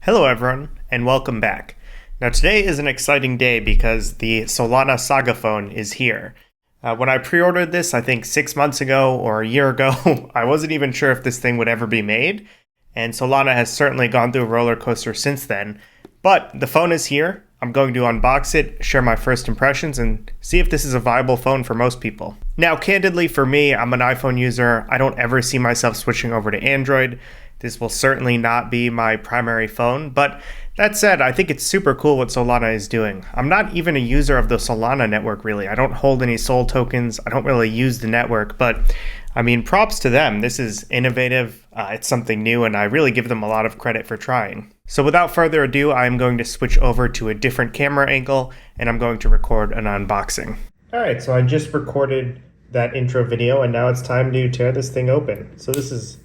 Hello everyone, and welcome back. Now today is an exciting day because the Solana Saga Phone is here. When I pre-ordered this, I think 6 months ago or a year ago, I wasn't even sure if this thing would ever be made, and Solana has certainly gone through a roller coaster since then. But the phone is here. I'm going to unbox it, share my first impressions, and see if this is a viable phone for most people. Now, candidly for me, I'm an iPhone user. I don't ever see myself switching over to Android. This will certainly not be my primary phone, but that said, I think it's super cool what Solana is doing. I'm not even a user of the Solana network, really. I don't hold any Sol tokens. I don't really use the network, but I mean, props to them. This is innovative. It's something new, and I really give them a lot of credit for trying. So without further ado, I'm going to switch over to a different camera angle, and I'm going to record an unboxing. All right, so I just recorded that intro video, and now it's time to tear this thing open. So this is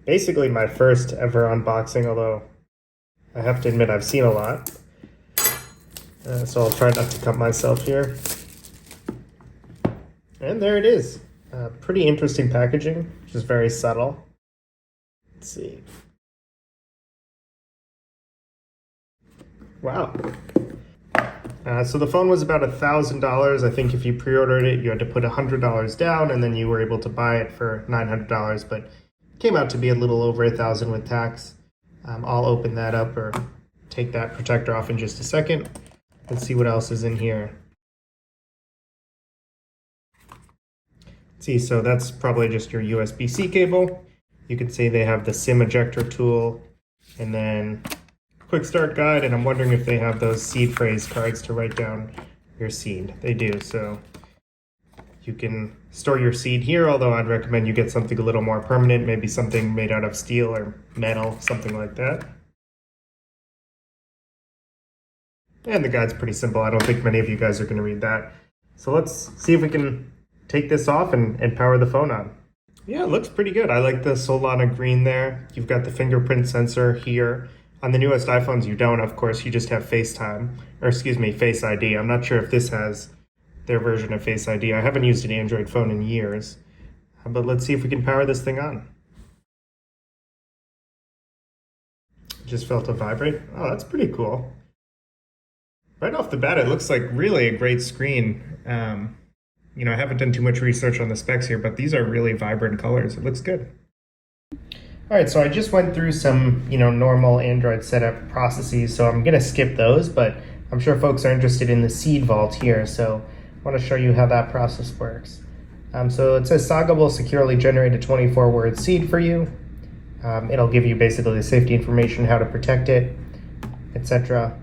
basically my first ever unboxing, although I have to admit I've seen a lot. So I'll try not to cut myself here. And there it is. Pretty interesting packaging, which is very subtle. Let's see. Wow. So the phone was about $1,000. I think if you pre-ordered it, you had to put $100 down, and then you were able to buy it for $900, but it came out to be a little over $1,000 with tax. I'll open that up or take that protector off in just a second. Let's see what else is in here. See, so that's probably just your USB-C cable. You can see they have the SIM ejector tool, and then quick start guide, and I'm wondering if they have those seed phrase cards to write down your seed. They do, so you can store your seed here, although I'd recommend you get something a little more permanent, maybe something made out of steel or metal, something like that. And the guide's pretty simple. I don't think many of you guys are going to read that. So let's see if we can take this off and power the phone on. Yeah, it looks pretty good. I like the Solana green there. You've got the fingerprint sensor here. On the newest iPhones, you don't, of course. You just have Face ID. I'm not sure if this has their version of Face ID. I haven't used an Android phone in years, but let's see if we can power this thing on. Just felt it vibrate. Oh, that's pretty cool. Right off the bat, it looks like really a great screen. You know, I haven't done too much research on the specs here, but these are really vibrant colors. It looks good. All right, so I just went through some, normal Android setup processes, so I'm gonna skip those, but I'm sure folks are interested in the seed vault here, so I wanna show you how that process works. So it says Saga will securely generate a 24-word seed for you. It'll give you basically the safety information, how to protect it, etc.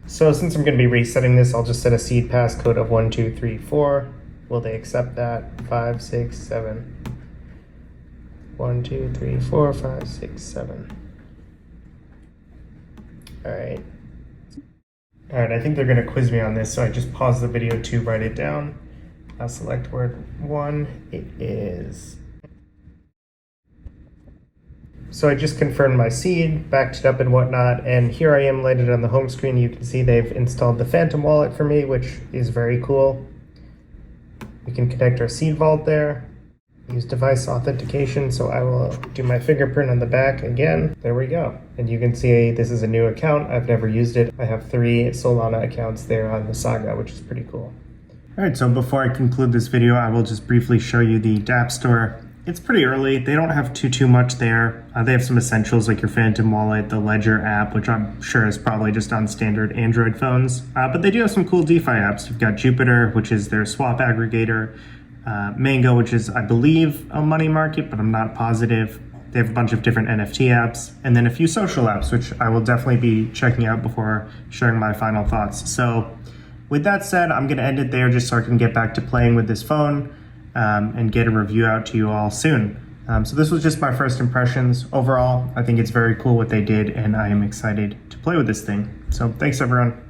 So since I'm gonna be resetting this, I'll just set a seed passcode of 1, 2, 3, 4. Will they accept that? 5, 6, 7. 1, 2, 3, 4, 5, 6, 7. All right, I think they're gonna quiz me on this, so I just paused the video to write it down. I'll select word 1, it is. So I just confirmed my seed, backed it up and whatnot, and here I am landed on the home screen. You can see they've installed the Phantom wallet for me, which is very cool. We can connect our seed vault there. Use device authentication, so I will do my fingerprint on the back again. There we go. And you can see this is a new account. I've never used it. I have 3 Solana accounts there on the Saga, which is pretty cool. All right, so before I conclude this video, I will just briefly show you the dApp store. It's pretty early. They don't have too much there. They have some essentials like your Phantom wallet, the Ledger app, which I'm sure is probably just on standard Android phones. But they do have some cool DeFi apps. You've got Jupiter, which is their swap aggregator. Mango, which is, I believe, a money market, but I'm not positive. They have a bunch of different NFT apps, and then a few social apps, which I will definitely be checking out before sharing my final thoughts. So with that said, I'm going to end it there just so I can get back to playing with this phone and get a review out to you all soon. So this was just my first impressions. Overall, I think it's very cool what they did, and I am excited to play with this thing. So thanks, everyone.